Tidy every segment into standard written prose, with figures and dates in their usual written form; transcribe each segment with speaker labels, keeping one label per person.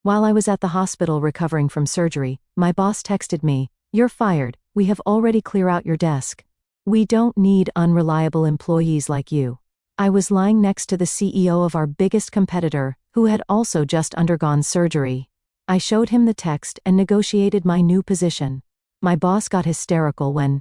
Speaker 1: While I was at the hospital recovering from surgery, my boss texted me, "You're fired, we have already cleared out your desk. We don't need unreliable employees like you." I was lying next to the CEO of our biggest competitor, who had also just undergone surgery. I showed him the text and negotiated my new position. My boss got hysterical when,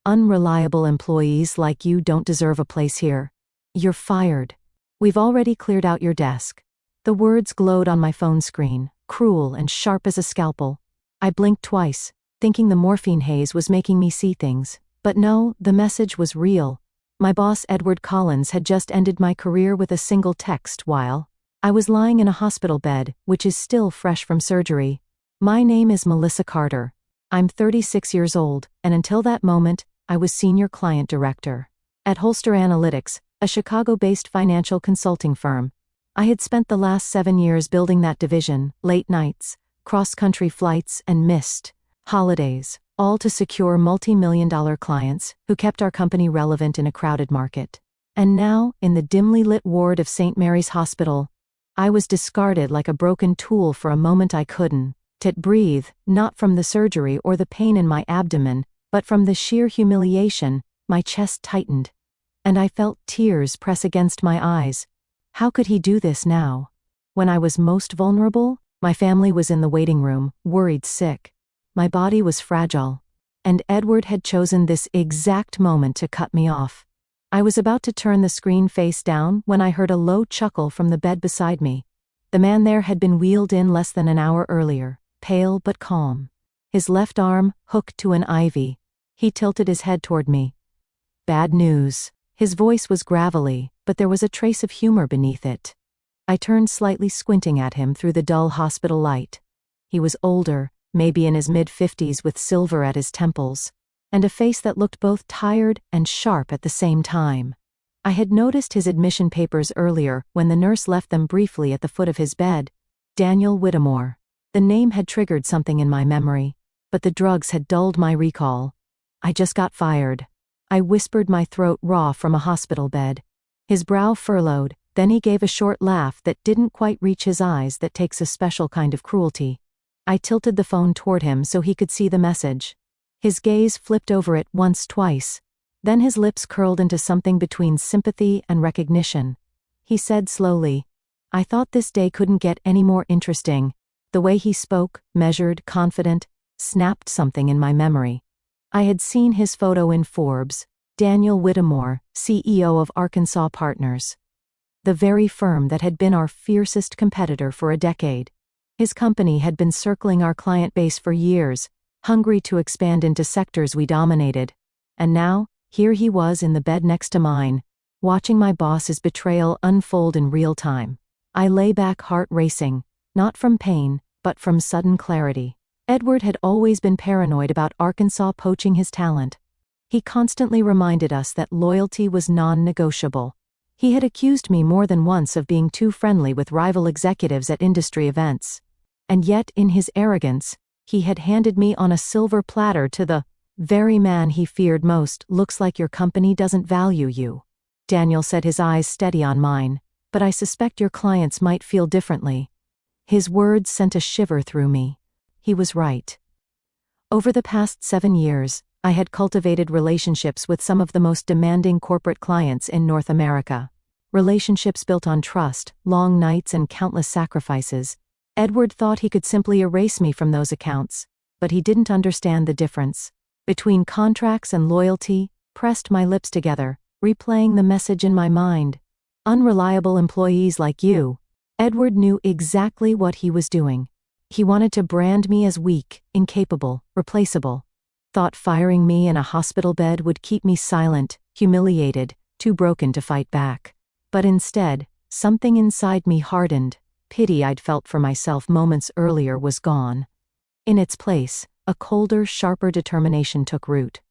Speaker 1: "Unreliable employees like you don't deserve a place here. You're fired. We've already cleared out your desk." The words glowed on my phone screen, cruel and sharp as a scalpel. I blinked twice, thinking the morphine haze was making me see things. But no, the message was real. My boss Edward Collins had just ended my career with a single text while I was lying in a hospital bed, which is still fresh from surgery. "My name is Melissa Carter. I'm 36 years old, and until that moment, I was Senior Client Director at Holster Analytics, a Chicago-based financial consulting firm. I had spent the last 7 years building that division, late nights, cross-country flights, and missed holidays, all to secure multi-million-dollar clients who kept our company relevant in a crowded market. And now, in the dimly lit ward of St. Mary's Hospital, I was discarded like a broken tool for a moment. I couldn't breathe, not from the surgery or the pain in my abdomen, but from the sheer humiliation. My chest tightened, and I felt tears press against my eyes. How could he do this now? When I was most vulnerable, my family was in the waiting room, worried sick. My body was fragile, and Edward had chosen this exact moment to cut me off. I was about to turn the screen face down when I heard a low chuckle from the bed beside me. The man there had been wheeled in less than an hour earlier, pale but calm, his left arm hooked to an IV. He tilted his head toward me. "Bad news." His voice was gravelly, but there was a trace of humor beneath it. I turned slightly, squinting at him through the dull hospital light. He was older, maybe in his mid-50s, with silver at his temples, and a face that looked both tired and sharp at the same time. I had noticed his admission papers earlier when the nurse left them briefly at the foot of his bed. Daniel Whittemore. The name had triggered something in my memory, but the drugs had dulled my recall. "I just got fired," I whispered, my throat raw from a hospital bed. His brow furrowed, then he gave a short laugh that didn't quite reach his eyes. "That takes a special kind of cruelty." I tilted the phone toward him so he could see the message. His gaze flipped over it once, twice. Then his lips curled into something between sympathy and recognition. He said slowly, "I thought this day couldn't get any more interesting." The way he spoke, measured, confident, snapped something in my memory. I had seen his photo in Forbes. Daniel Whittemore, CEO of Arkansas Partners, the very firm that had been our fiercest competitor for a decade. His company had been circling our client base for years, hungry to expand into sectors we dominated. And now, here he was in the bed next to mine, watching my boss's betrayal unfold in real time. I lay back, heart racing, not from pain, but from sudden clarity. Edward had always been paranoid about Arkansas poaching his talent. He constantly reminded us that loyalty was non-negotiable. He had accused me more than once of being too friendly with rival executives at industry events. And yet, in his arrogance, he had handed me on a silver platter to the very man he feared most. "Looks like your company doesn't value you," Daniel said, his eyes steady on mine. "But I suspect your clients might feel differently." His words sent a shiver through me. He was right. Over the past 7 years, I had cultivated relationships with some of the most demanding corporate clients in North America. Relationships built on trust, long nights, and countless sacrifices. Edward thought he could simply erase me from those accounts, but he didn't understand the difference between contracts and loyalty. Pressed my lips together, replaying the message in my mind. "Unreliable employees like you." Edward knew exactly what he was doing. He wanted to brand me as weak, incapable, replaceable. Thought firing me in a hospital bed would keep me silent, humiliated, too broken to fight back. But instead, something inside me hardened. Pity I'd felt for myself moments earlier was gone. In its place, a colder, sharper determination took root.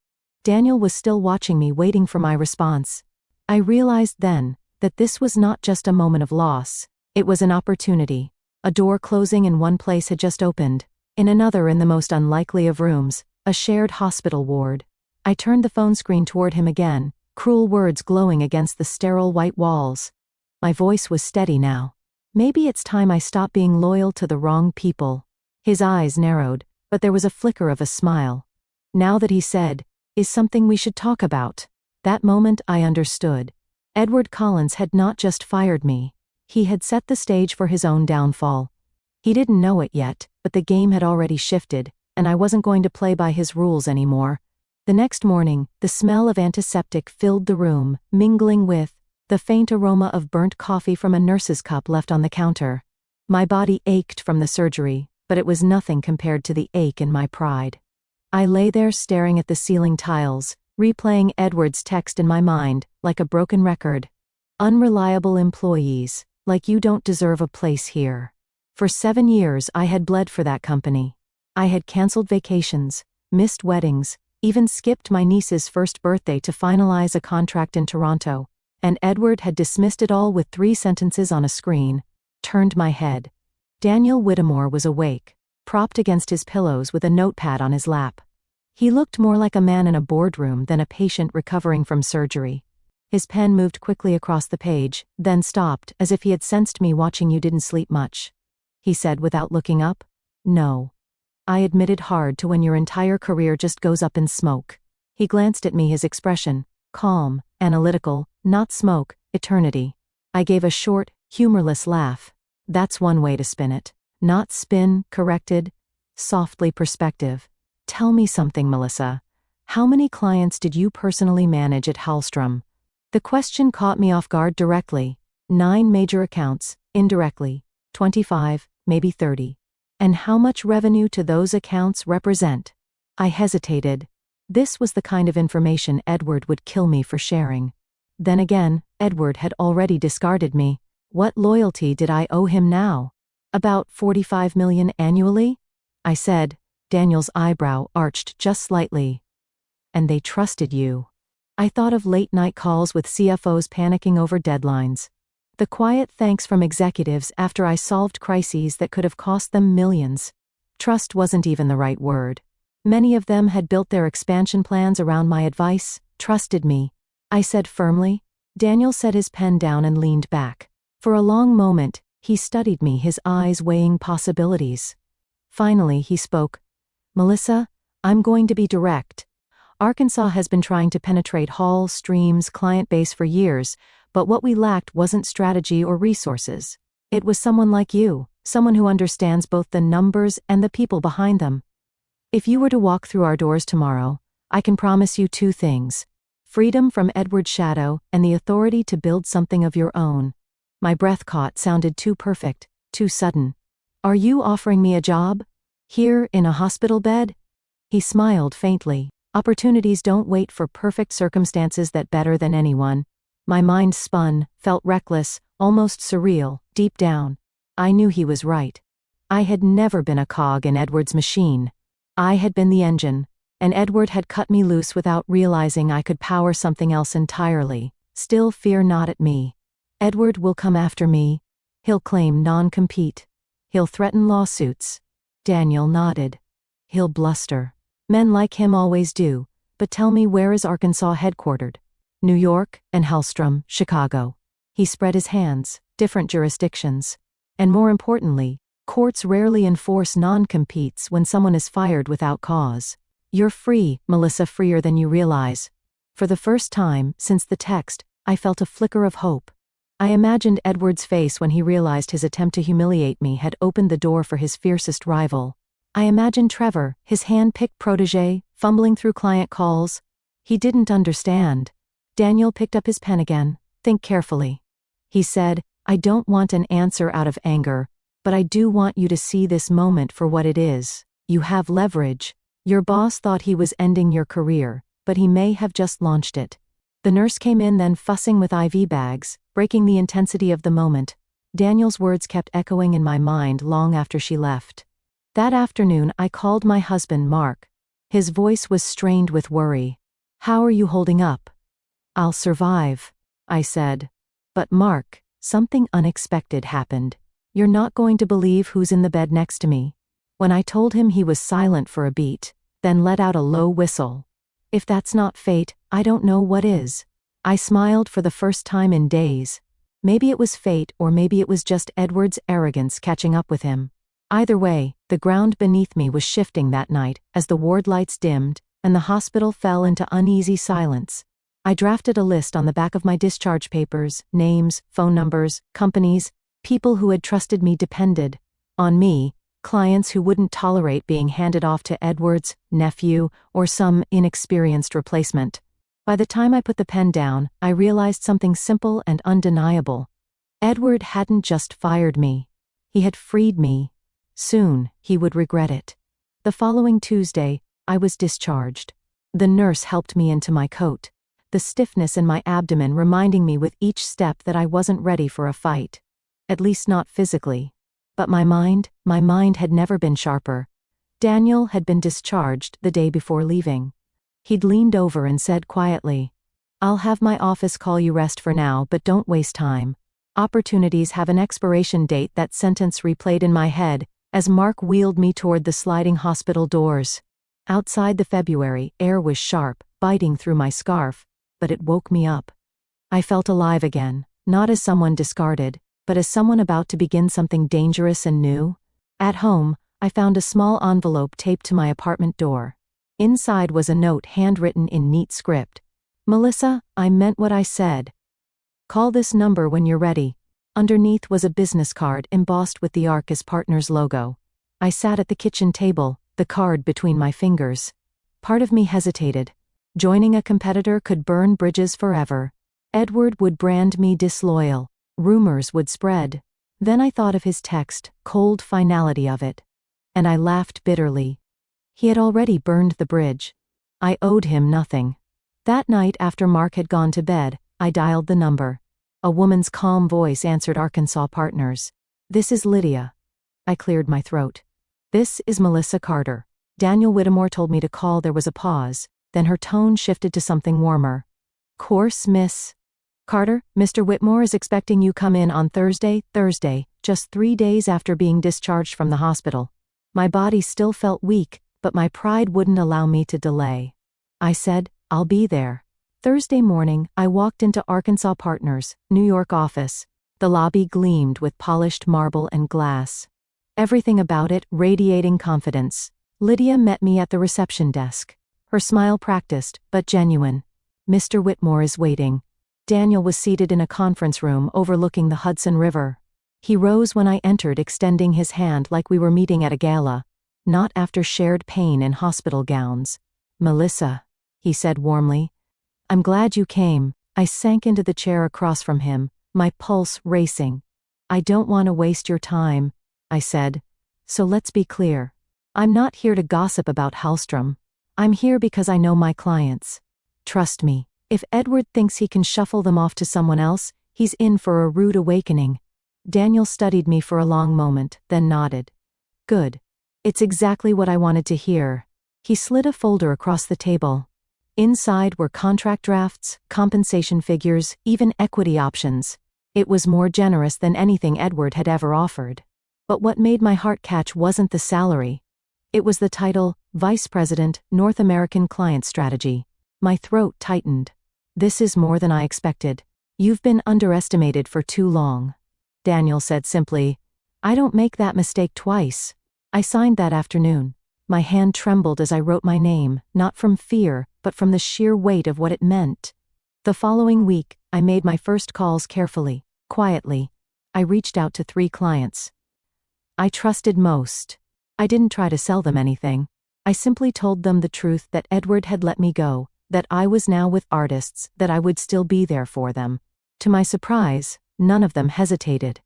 Speaker 1: Daniel was still watching me, waiting for my response. I realized then that this was not just a moment of loss. It was an opportunity. A door closing in one place had just opened. In another, in the most unlikely of rooms, a shared hospital ward. I turned the phone screen toward him again, cruel words glowing against the sterile white walls. My voice was steady now. Maybe it's time I stop being loyal to the wrong people. His eyes narrowed, but there was a flicker of a smile. Now that he said, "Is something we should talk about?" That moment I understood. Edward Collins had not just fired me. He had set the stage for his own downfall. He didn't know it yet, but the game had already shifted, and I wasn't going to play by his rules anymore. The next morning, the smell of antiseptic filled the room, mingling with the faint aroma of burnt coffee from a nurse's cup left on the counter. My body ached from the surgery, but it was nothing compared to the ache in my pride. I lay there staring at the ceiling tiles, replaying Edward's text in my mind, like a broken record. Unreliable employees, like you don't deserve a place here. For 7 years I had bled for that company. I had canceled vacations, missed weddings, even skipped my niece's first birthday to finalize a contract in Toronto. And Edward had dismissed it all with 3 sentences on a screen. Turned my head. Daniel Whittemore was awake, propped against his pillows with a notepad on his lap. He looked more like a man in a boardroom than a patient recovering from surgery. His pen moved quickly across the page, then stopped, as if he had sensed me watching. "You didn't sleep much," he said without looking up. "No." I admitted hard to when your entire career just goes up in smoke. He glanced at me, his expression calm, analytical, not smoke, eternity. I gave a short, humorless laugh. That's one way to spin it. Not spin, corrected. Softly perspective. Tell me something, Melissa. How many clients did you personally manage at Hallstrom? The question caught me off guard directly. 9 major accounts, indirectly. 25, maybe 30. And how much revenue do those accounts represent? I hesitated. This was the kind of information Edward would kill me for sharing. Then again, Edward had already discarded me. What loyalty did I owe him now? "About 45 million annually?" I said. Daniel's eyebrow arched just slightly. "And they trusted you." I thought of late-night calls with CFOs panicking over deadlines. The quiet thanks from executives after I solved crises that could have cost them millions. Trust wasn't even the right word. Many of them had built their expansion plans around my advice, trusted me. I said firmly. Daniel set his pen down and leaned back. For a long moment, he studied me, his eyes weighing possibilities. Finally, he spoke. "Melissa, I'm going to be direct. Arkansas has been trying to penetrate Hallstream's client base for years, but what we lacked wasn't strategy or resources. It was someone like you, someone who understands both the numbers and the people behind them. If you were to walk through our doors tomorrow, I can promise you 2 things. Freedom from Edward's shadow and the authority to build something of your own." My breath caught sounded too perfect, too sudden. "Are you offering me a job? Here in a hospital bed?" He smiled faintly. "Opportunities don't wait for perfect circumstances that better than anyone." My mind spun, felt reckless, almost surreal, deep down. I knew he was right. I had never been a cog in Edward's machine. I had been the engine, and Edward had cut me loose without realizing I could power something else entirely. Still, fear not at me. Edward will come after me. He'll claim non-compete. He'll threaten lawsuits. Daniel nodded. He'll bluster. Men like him always do. But tell me, where is Arkansas headquartered? New York and Hallstrom, Chicago. He spread his hands. Different jurisdictions. And more importantly, courts rarely enforce non-competes when someone is fired without cause. You're free, Melissa, freer than you realize. For the first time since the text, I felt a flicker of hope. I imagined Edward's face when he realized his attempt to humiliate me had opened the door for his fiercest rival. I imagined Trevor, his hand-picked protege, fumbling through client calls. He didn't understand. Daniel picked up his pen again. Think carefully. He said, I don't want an answer out of anger, but I do want you to see this moment for what it is. You have leverage. Your boss thought he was ending your career, but he may have just launched it. The nurse came in then, fussing with IV bags, breaking the intensity of the moment. Daniel's words kept echoing in my mind long after she left. That afternoon I called my husband, Mark. His voice was strained with worry. How are you holding up? I'll survive, I said. But Mark, something unexpected happened. You're not going to believe who's in the bed next to me. When I told him, he was silent for a beat, then let out a low whistle. If that's not fate, I don't know what is. I smiled for the first time in days. Maybe it was fate, or maybe it was just Edward's arrogance catching up with him. Either way, the ground beneath me was shifting that night as the ward lights dimmed and the hospital fell into uneasy silence. I drafted a list on the back of my discharge papers: names, phone numbers, companies, people who had trusted me depended on me, clients who wouldn't tolerate being handed off to Edward's nephew or some inexperienced replacement. By the time I put the pen down, I realized something simple and undeniable. Edward hadn't just fired me. He had freed me. Soon, he would regret it. The following Tuesday, I was discharged. The nurse helped me into my coat, the stiffness in my abdomen reminding me with each step that I wasn't ready for a fight. At least not physically. But my mind had never been sharper. Daniel had been discharged the day before leaving. He'd leaned over and said quietly, "I'll have my office call you. Rest for now, but don't waste time. Opportunities have an expiration date." That sentence replayed in my head as Mark wheeled me toward the sliding hospital doors. Outside, the February air was sharp, biting through my scarf, but it woke me up. I felt alive again, not as someone discarded, but as someone about to begin something dangerous and new. At home, I found a small envelope taped to my apartment door. Inside was a note handwritten in neat script. "Melissa, I meant what I said. Call this number when you're ready." Underneath was a business card embossed with the Arc as Partners logo. I sat at the kitchen table, the card between my fingers. Part of me hesitated. Joining a competitor could burn bridges forever. Edward would brand me disloyal. Rumors would spread. Then I thought of his text, cold finality of it. And I laughed bitterly. He had already burned the bridge. I owed him nothing. That night, after Mark had gone to bed, I dialed the number. A woman's calm voice answered. "Arkansas Partners. This is Lydia." I cleared my throat. "This is Melissa Carter. Daniel Whittemore told me to call." There was a pause, then her tone shifted to something warmer. "Course, Miss Carter, Mr. Whitmore is expecting you come in on Thursday, just 3 days after being discharged from the hospital." My body still felt weak, but my pride wouldn't allow me to delay. I said, "I'll be there." Thursday morning, I walked into Arkansas Partners' New York office. The lobby gleamed with polished marble and glass. Everything about it radiating confidence. Lydia met me at the reception desk. Her smile practiced, but genuine. "Mr. Whitmore is waiting." Daniel was seated in a conference room overlooking the Hudson River. He rose when I entered, extending his hand like we were meeting at a gala. Not after shared pain in hospital gowns. "Melissa," he said warmly. "I'm glad you came." I sank into the chair across from him, my pulse racing. "I don't want to waste your time," I said. "So let's be clear. I'm not here to gossip about Hallstrom. I'm here because I know my clients. Trust me, if Edward thinks he can shuffle them off to someone else, he's in for a rude awakening." Daniel studied me for a long moment, then nodded. "Good. It's exactly what I wanted to hear." He slid a folder across the table. Inside were contract drafts, compensation figures, even equity options. It was more generous than anything Edward had ever offered. But what made my heart catch wasn't the salary. It was the title, Vice President, North American Client Strategy. My throat tightened. "This is more than I expected. You've been underestimated for too long." Daniel said simply, "I don't make that mistake twice." I signed that afternoon. My hand trembled as I wrote my name, not from fear, but from the sheer weight of what it meant. The following week, I made my first calls carefully, quietly. I reached out to 3 clients I trusted most. I didn't try to sell them anything. I simply told them the truth, that Edward had let me go, that I was now with artists, that I would still be there for them. To my surprise, none of them hesitated.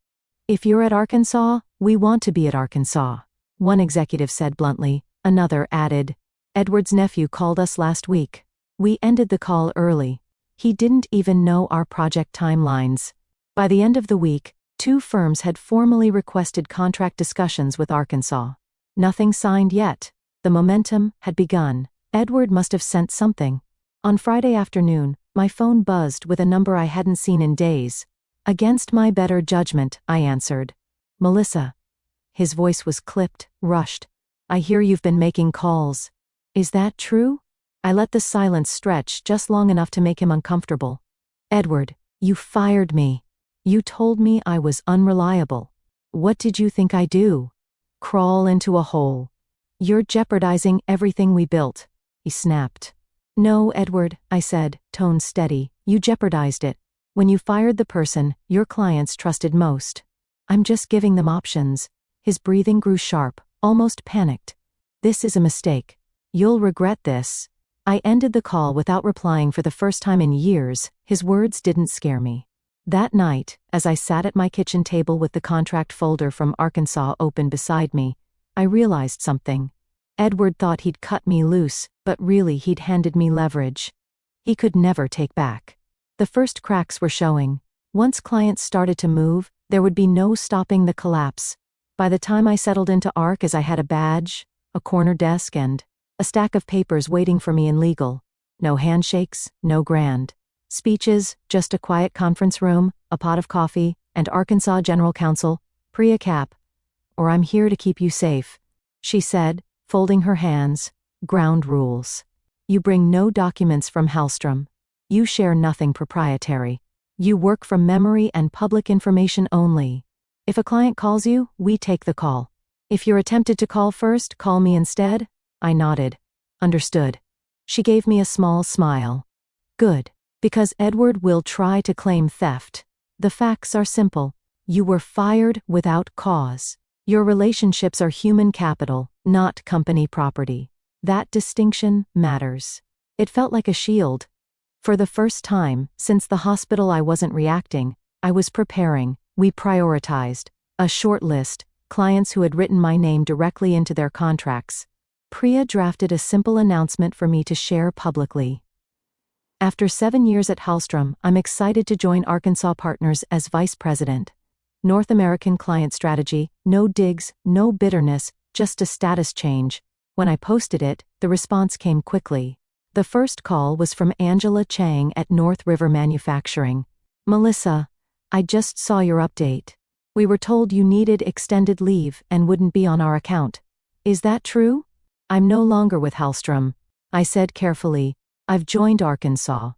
Speaker 1: "If you're at Arkansas, we want to be at Arkansas," one executive said bluntly. Another added, "Edward's nephew called us last week." We ended the call early. He didn't even know our project timelines. By the end of the week, 2 firms had formally requested contract discussions with Arkansas. Nothing signed yet. The momentum had begun. Edward must have sent something. On Friday afternoon, my phone buzzed with a number I hadn't seen in days. Against my better judgment, I answered. "Melissa." His voice was clipped, rushed. "I hear you've been making calls. Is that true?" I let the silence stretch just long enough to make him uncomfortable. "Edward, you fired me." You told me I was unreliable. What did you think I do? Crawl into a hole. You're jeopardizing everything we built, he snapped. No, Edward, I said, tone steady, you jeopardized it. When you fired the person your clients trusted most. I'm just giving them options. His breathing grew sharp, almost panicked. This is a mistake. You'll regret this. I ended the call without replying for the first time in years. His words didn't scare me. That night, as I sat at my kitchen table with the contract folder from Arkansas open beside me, I realized something. Edward thought he'd cut me loose, but really he'd handed me leverage he could never take back. The first cracks were showing. Once clients started to move, there would be no stopping the collapse. By the time I settled into ARC, as I had a badge, a corner desk, and a stack of papers waiting for me in legal. No handshakes, no grand speeches, just a quiet conference room, a pot of coffee, and Arkansas General Counsel, Priya Cap. Or I'm here to keep you safe, she said, folding her hands. Ground rules. You bring no documents from Hallstrom. You share nothing proprietary. You work from memory and public information only. If a client calls you, we take the call. If you're attempted to call first, call me instead. I nodded. Understood. She gave me a small smile. Good. Because Edward will try to claim theft. The facts are simple. You were fired without cause. Your relationships are human capital, not company property. That distinction matters. It felt like a shield. For the first time, since the hospital, I wasn't reacting. I was preparing. We prioritized. A short list, clients who had written my name directly into their contracts. Priya drafted a simple announcement for me to share publicly. After 7 years at Hallstrom, I'm excited to join Arkansas Partners as Vice President. North American Client Strategy, no digs, no bitterness, just a status change. When I posted it, the response came quickly. The first call was from Angela Chang at North River Manufacturing. Melissa, I just saw your update. We were told you needed extended leave and wouldn't be on our account. Is that true? I'm no longer with Hallstrom, I said carefully. I've joined Arkansas.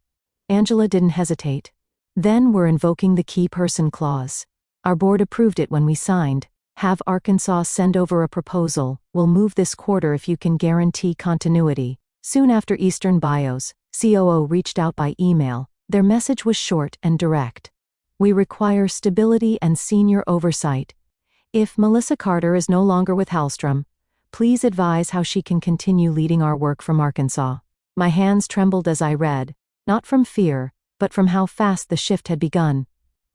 Speaker 1: Angela didn't hesitate. Then we're invoking the key person clause. Our board approved it when we signed. Have Arkansas send over a proposal. We'll move this quarter if you can guarantee continuity. Soon after Eastern Bios, COO reached out by email. Their message was short and direct. We require stability and senior oversight. If Melissa Carter is no longer with Hallstrom, please advise how she can continue leading our work from Arkansas. My hands trembled as I read, not from fear, but from how fast the shift had begun.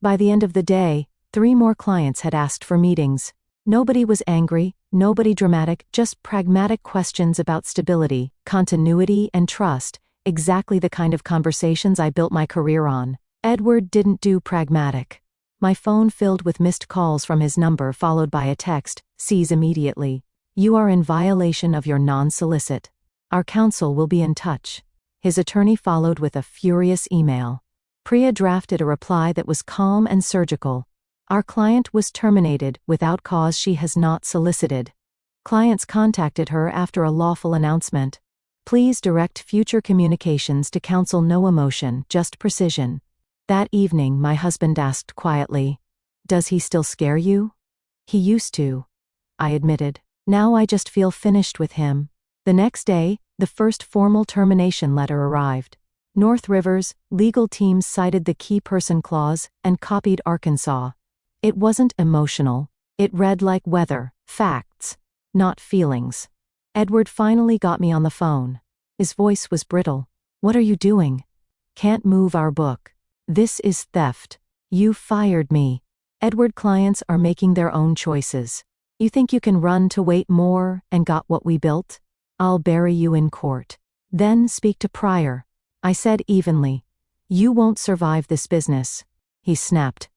Speaker 1: By the end of the day, 3 more clients had asked for meetings. Nobody was angry, nobody dramatic, just pragmatic questions about stability, continuity, and trust, exactly the kind of conversations I built my career on. Edward didn't do pragmatic. My phone filled with missed calls from his number, followed by a text, "Seize immediately. You are in violation of your non-solicit. Our counsel will be in touch." His attorney followed with a furious email. Priya drafted a reply that was calm and surgical. Our client was terminated without cause she has not solicited. Clients contacted her after a lawful announcement. Please direct future communications to counsel, no emotion, just precision. That evening my husband asked quietly, "Does he still scare you?" "He used to," I admitted. "Now I just feel finished with him." The next day, the first formal termination letter arrived. North River's legal team cited the key person clause and copied Arkansas. It wasn't emotional. It read like weather, facts, not feelings. Edward finally got me on the phone. His voice was brittle. "What are you doing? Can't move our book. This is theft. You fired me." Edward, clients are making their own choices. You think you can run to wait more and got what we built? I'll bury you in court. Then speak to Pryor, I said evenly. You won't survive this business. He snapped.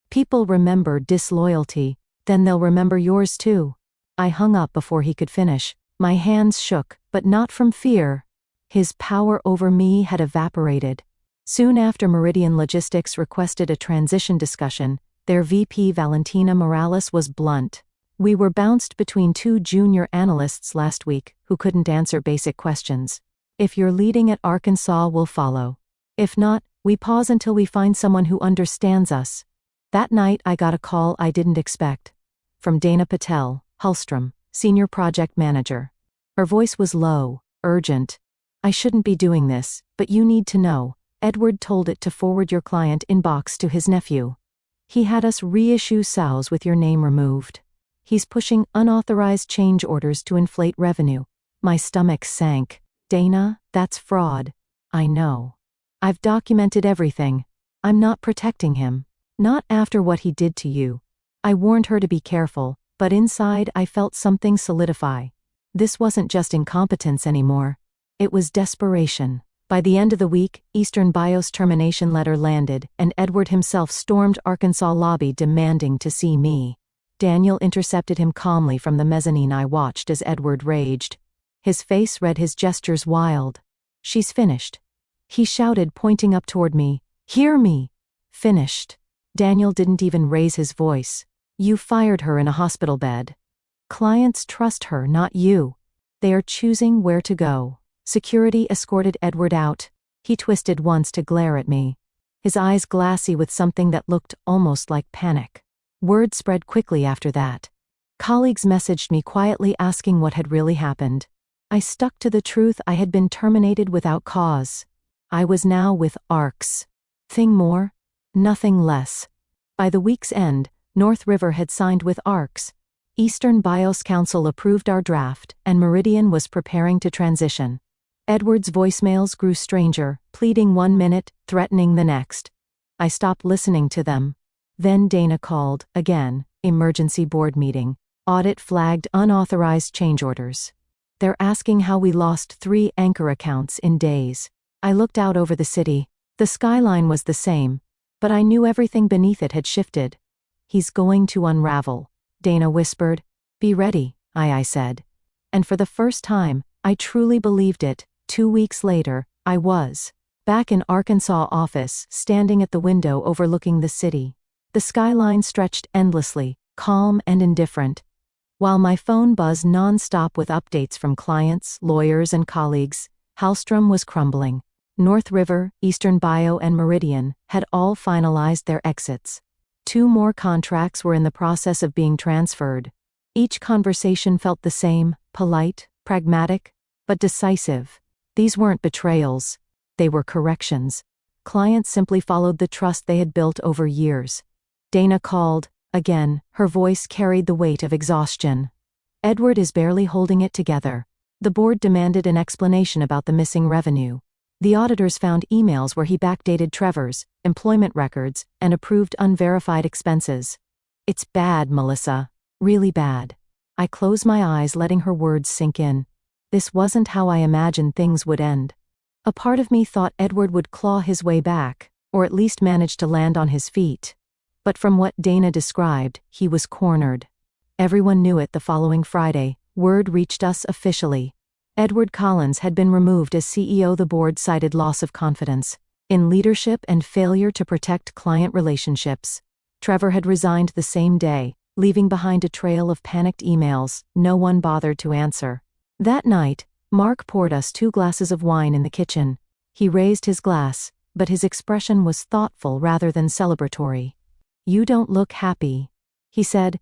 Speaker 1: People remember disloyalty, then they'll remember yours too. I hung up before he could finish. My hands shook, but not from fear. His power over me had evaporated. Soon after, Meridian Logistics requested a transition discussion. Their VP, Valentina Morales, was blunt. We were bounced between 2 junior analysts last week who couldn't answer basic questions. If you're leading at Arkansas, we'll follow. If not, we pause until we find someone who understands us. That night I got a call I didn't expect. From Dana Patel, Hallstrom, Senior Project Manager. Her voice was low, urgent. I shouldn't be doing this, but you need to know. Edward told it to forward your client inbox to his nephew. He had us reissue SOWs with your name removed. He's pushing unauthorized change orders to inflate revenue. My stomach sank. Dana, that's fraud. I know. I've documented everything. I'm not protecting him. Not after what he did to you. I warned her to be careful, but inside I felt something solidify. This wasn't just incompetence anymore. It was desperation. By the end of the week, Eastern Bio's termination letter landed, and Edward himself stormed Arkansas lobby demanding to see me. Daniel intercepted him calmly from the mezzanine. I watched as Edward raged. His face read his gestures wild. She's finished. He shouted, pointing up toward me. Hear me! Finished. Daniel didn't even raise his voice. You fired her in a hospital bed. Clients trust her, not you. They are choosing where to go. Security escorted Edward out. He twisted once to glare at me. His eyes glassy with something that looked almost like panic. Word spread quickly after that. Colleagues messaged me quietly asking what had really happened. I stuck to the truth. I had been terminated without cause. I was now with ARCS. Thing more? Nothing less. By the week's end, North River had signed with ARCS. Eastern BIOS Council approved our draft, and Meridian was preparing to transition. Edward's voicemails grew stranger, pleading 1 minute, threatening the next. I stopped listening to them. Then Dana called, again, emergency board meeting. Audit flagged unauthorized change orders. They're asking how we lost 3 anchor accounts in days. I looked out over the city. The skyline was the same, but I knew everything beneath it had shifted. He's going to unravel, Dana whispered. Be ready, I said. And for the first time, I truly believed it. 2 weeks later, I was back in Arkansas office, standing at the window overlooking the city. The skyline stretched endlessly, calm and indifferent. While my phone buzzed non-stop with updates from clients, lawyers, and colleagues, Hallstrom was crumbling. North River, Eastern Bio, and Meridian had all finalized their exits. 2 more contracts were in the process of being transferred. Each conversation felt the same, polite, pragmatic, but decisive. These weren't betrayals. They were corrections. Clients simply followed the trust they had built over years. Dana called. Again, her voice carried the weight of exhaustion. Edward is barely holding it together. The board demanded an explanation about the missing revenue. The auditors found emails where he backdated Trevor's employment records and approved unverified expenses. It's bad, Melissa. Really bad. I closed my eyes, letting her words sink in. This wasn't how I imagined things would end. A part of me thought Edward would claw his way back, or at least manage to land on his feet. But from what Dana described, he was cornered. Everyone knew it. The following Friday, word reached us officially. Edward Collins had been removed as CEO. The board cited loss of confidence in leadership and failure to protect client relationships. Trevor had resigned the same day, leaving behind a trail of panicked emails no one bothered to answer. That night, Mark poured us 2 glasses of wine in the kitchen. He raised his glass, but his expression was thoughtful rather than celebratory. You don't look happy, he said.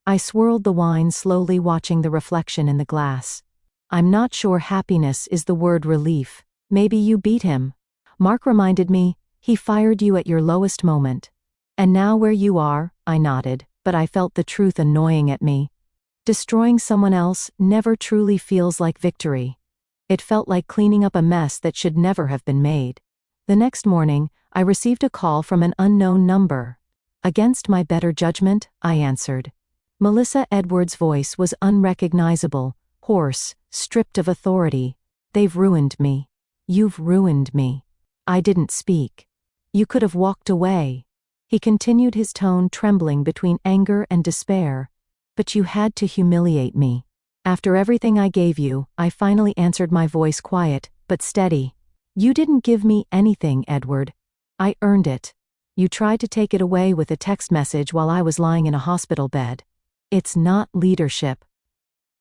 Speaker 1: I swirled the wine slowly, watching the reflection in the glass. I'm not sure happiness is the word. Relief. Maybe you beat him. Mark reminded me, he fired you at your lowest moment. And now where you are, I nodded, but I felt the truth annoying at me. Destroying someone else never truly feels like victory. It felt like cleaning up a mess that should never have been made. The next morning, I received a call from an unknown number. Against my better judgment, I answered. Melissa Edwards' voice was unrecognizable, hoarse, stripped of authority. They've ruined me. You've ruined me. I didn't speak. You could have walked away. He continued, his tone trembling between anger and despair. But you had to humiliate me. After everything I gave you, I finally answered, my voice quiet, but steady. You didn't give me anything, Edward. I earned it. You tried to take it away with a text message while I was lying in a hospital bed. It's not leadership.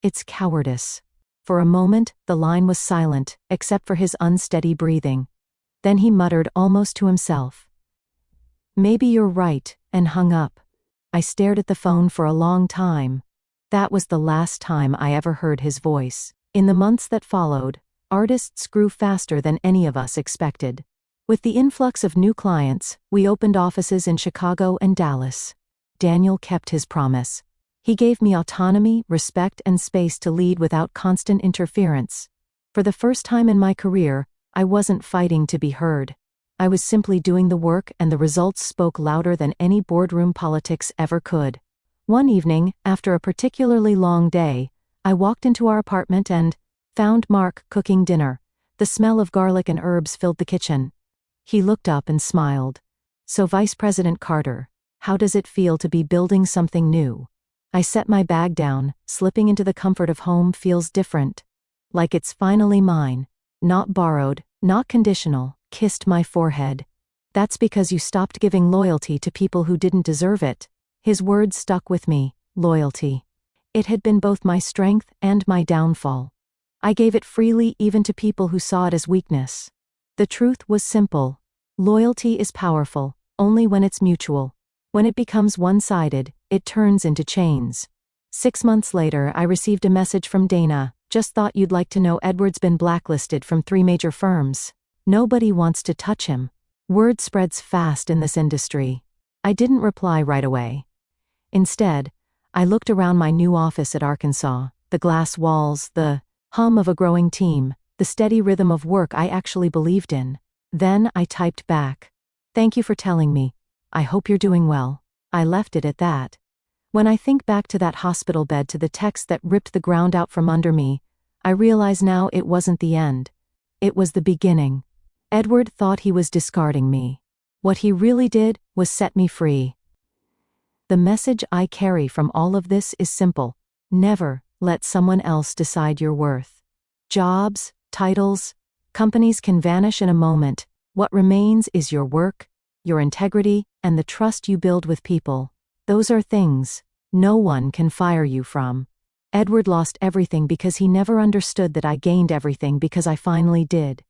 Speaker 1: It's cowardice. For a moment, the line was silent, except for his unsteady breathing. Then he muttered almost to himself. Maybe you're right, and hung up. I stared at the phone for a long time. That was the last time I ever heard his voice. In the months that followed, artists grew faster than any of us expected. With the influx of new clients, we opened offices in Chicago and Dallas. Daniel kept his promise. He gave me autonomy, respect, and space to lead without constant interference. For the first time in my career, I wasn't fighting to be heard. I was simply doing the work, and the results spoke louder than any boardroom politics ever could. One evening, after a particularly long day, I walked into our apartment and found Mark cooking dinner. The smell of garlic and herbs filled the kitchen. He looked up and smiled. "So, Vice President Carter, how does it feel to be building something new?" I set my bag down. Slipping into the comfort of home feels different. Like it's finally mine. Not borrowed, not conditional. Kissed my forehead. "That's because you stopped giving loyalty to people who didn't deserve it." His words stuck with me. Loyalty. It had been both my strength and my downfall. I gave it freely, even to people who saw it as weakness. The truth was simple. Loyalty is powerful, only when it's mutual. When it becomes one-sided, it turns into chains. 6 months later, I received a message from Dana. "Just thought you'd like to know Edward's been blacklisted from 3 major firms. Nobody wants to touch him." Word spreads fast in this industry. I didn't reply right away. Instead, I looked around my new office at Arkansas, the glass walls, the hum of a growing team, the steady rhythm of work I actually believed in. Then I typed back, "Thank you for telling me. I hope you're doing well." I left it at that. When I think back to that hospital bed, to the text that ripped the ground out from under me, I realize now it wasn't the end. It was the beginning. Edward thought he was discarding me. What he really did was set me free. The message I carry from all of this is simple. Never let someone else decide your worth. Jobs, titles, companies can vanish in a moment. What remains is your work, your integrity, and the trust you build with people. Those are things no one can fire you from. Edward lost everything because he never understood that I gained everything because I finally did.